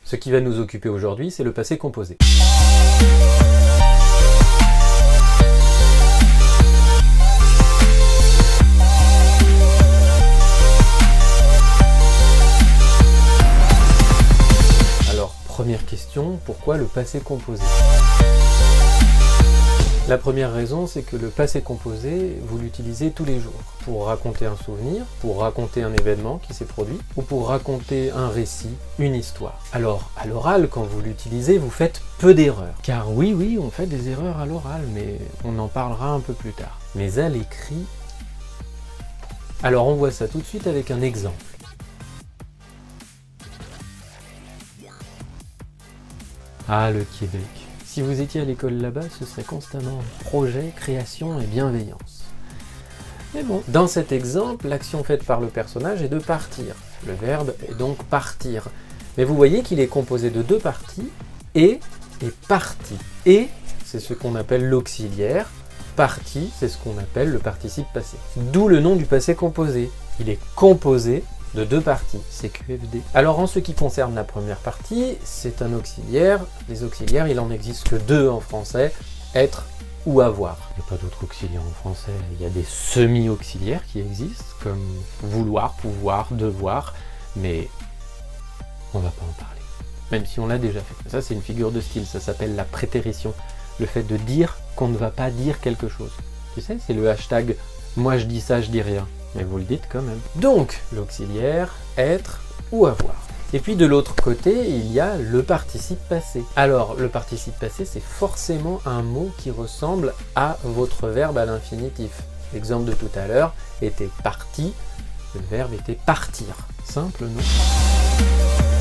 Ce qui va nous occuper aujourd'hui, c'est le passé composé. Alors, première question, pourquoi le passé composé ? La première raison, c'est que le passé composé, vous l'utilisez tous les jours pour raconter un souvenir, pour raconter un événement qui s'est produit, ou pour raconter un récit, une histoire. Alors, à l'oral, quand vous l'utilisez, vous faites peu d'erreurs. Car oui, on fait des erreurs à l'oral, mais on en parlera un peu plus tard. Mais à l'écrit... Alors, on voit ça tout de suite avec un exemple. Ah, le Québec. Si vous étiez à l'école là-bas, ce serait constamment projet, création et bienveillance. Mais bon, dans cet exemple, l'action faite par le personnage est de partir. Le verbe est donc partir. Mais vous voyez qu'il est composé de deux parties, et partie. Et, c'est ce qu'on appelle l'auxiliaire. Partie, c'est ce qu'on appelle le participe passé. D'où le nom du passé composé. Il est composé de deux parties, c'est QFD. Alors en ce qui concerne la première partie, c'est un auxiliaire. Les auxiliaires, il en existe que deux en français, être ou avoir. Il n'y a pas d'autres auxiliaires en français, il y a des semi-auxiliaires qui existent, comme vouloir, pouvoir, devoir, mais on va pas en parler. Même si on l'a déjà fait. Ça c'est une figure de style, ça s'appelle la prétérition. Le fait de dire qu'on ne va pas dire quelque chose. Tu sais, c'est le hashtag « moi je dis ça, je dis rien ». Mais vous le dites quand même. Donc, l'auxiliaire, être ou avoir. Et puis de l'autre côté, il y a le participe passé. Alors, le participe passé, c'est forcément un mot qui ressemble à votre verbe à l'infinitif. L'exemple de tout à l'heure était parti, le verbe était partir. Simple, non ?